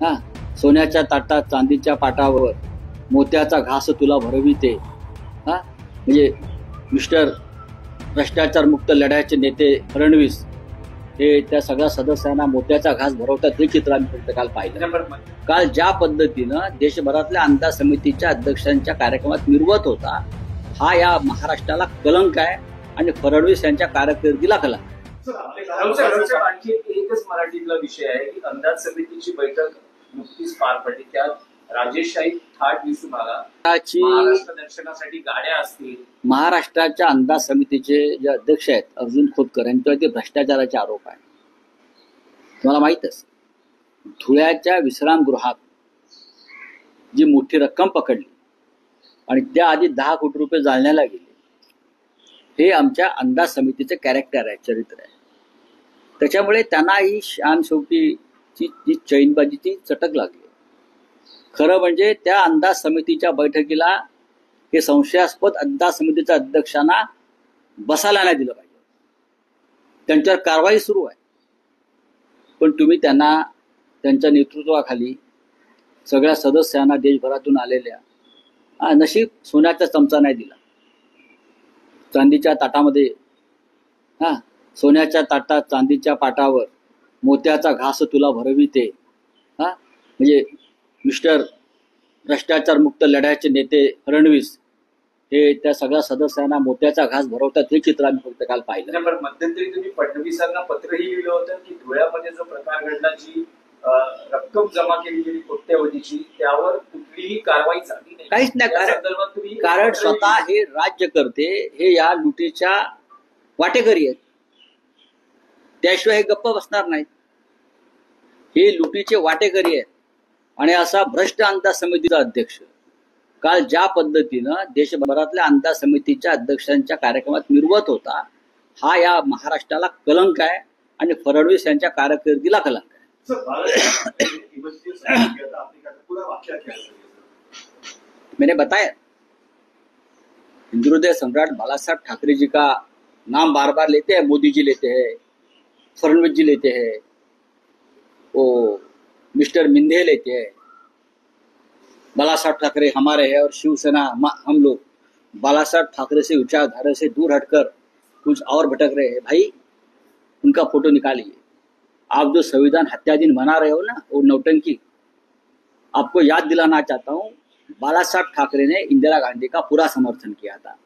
हा, सोन्याच्या ताटात चांदीच्या पाटावर मोत्याचा घास तुला भरविते. हा, म्हणजे मिस्टर भ्रष्टाचार मुक्त लढ्याचे नेते फडणवीस हे त्या सगळ्या सदस्यांना मोत्याचा घास भरवतात हे चित्र आम्ही फक्त काल पाहिलं. काल ज्या पद्धतीनं देशभरातल्या आमदार समितीच्या अध्यक्षांच्या कार्यक्रमात मिरवत होता, हा या महाराष्ट्राला कलंक आहे आणि फडणवीस यांच्या कारकिर्दीला कलंक आहे. आणखी एकच मराठीतला विषय आहे की अंदाज समितीची बैठक नुकतीच पार पडली. त्यात राजेशशाही थाट दिसून आला. महाराष्ट्र दर्शनासाठी गाड्या असतील. महाराष्ट्राच्या अंदाज समितीचे जे अध्यक्ष आहेत अर्जुन खोतकर यांच्यावरती भ्रष्टाचाराचे आरोप आहे. तुम्हाला माहितच, धुळ्याच्या विश्रामगृहात जी मोठी रक्कम पकडली आणि त्याआधी 10 कोटी रुपये जाळण्याला गेले, हे आमच्या अंदाज समितीचे कॅरेक्टर आहे, चरित्र आहे. त्याच्यामुळे त्यांना ही शान शेवटीची जी चैनबाजीची चटक लागली. खरं म्हणजे त्या अंदाज समितीच्या बैठकीला हे संशयास्पद अंदाज समितीच्या अध्यक्षांना बसायला नाही दिलं पाहिजे. त्यांच्यावर कारवाई सुरू आहे, पण तुम्ही त्यांना त्यांच्या नेतृत्वाखाली सगळ्या सदस्यांना देशभरातून आलेल्या नशीब सोन्याचा चमचा नाही दिला. चांदीच्या ताटामध्ये सोन्याच्या ताटात चांदीच्या पाटावर मोत्याचा घास तुला भरविते. म्हणजे मिस्टर भ्रष्टाचार मुक्त लढ्याचे नेते फडणवीस हे त्या सगळ्या सदस्यांना मोत्याचा घास भरवतात हे चित्र आम्ही फक्त काल पाहिलं. पण मध्यंतरी तुम्ही फडणवीसांना पत्रही लिहिलं होतं की धुळ्यामध्ये जो प्रकार घडला, जी रक्कम जमा केली गेली कोट्यवधीची, त्यावर कुठलीही कारवाई झाली नाही. काहीच नाही. कारण स्वतः हे राज्यकर्ते हे या लुटीच्या वाटेकरी आहेत, त्याशिवाय हे गप्प बसणार नाहीत. हे लुटीचे वाटेकरी आहेत. आणि असा भ्रष्ट अंदाज समितीचा अध्यक्ष काल ज्या पद्धतीनं देशभरातल्या अंदाज समितीच्या अध्यक्षांच्या कार्यक्रमात मिरवत होता, हा या महाराष्ट्राला कलंक आहे आणि फडणवीस यांच्या कारकिर्दीला कलंक आहे. मैंने बताया, हिंदू हृदय सम्राट बालासाहब ठाकरे जी का नाम बार बार लेते हैं. मोदी जी लेते हैं, फडणवीस जी लेते हैं, वो मिस्टर मिंधे लेते हैं. बालासाहब ठाकरे हमारे हैं और शिवसेना हम लोग बालासाहब ठाकरे से विचारधारा से दूर हटकर कुछ और भटक रहे हैं. भाई, उनका फोटो निकालिए. आप जो संविधान हत्या दिन मना रहे हो ना, वो नौटंकी. आपको याद दिलाना चाहता हूं, बालासाहब ठाकरे ने इंदिरा गांधी का पूरा समर्थन किया था.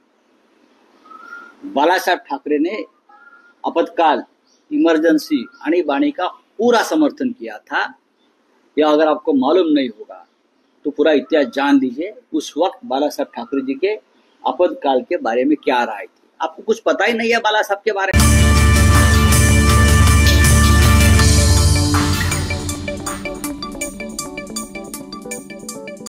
बालासाहब ठाकरे ने आपातकाल, इमरजेंसी, आणीबाणी का पूरा समर्थन किया था. यह अगर आपको मालूम नहीं होगा तो पूरा इतिहास जान लीजिए. उस वक्त बालासाहब ठाकरे जी के आपातकाल के बारे में क्या राय थी. आपको कुछ पता ही नहीं है बाला साहब के बारे में.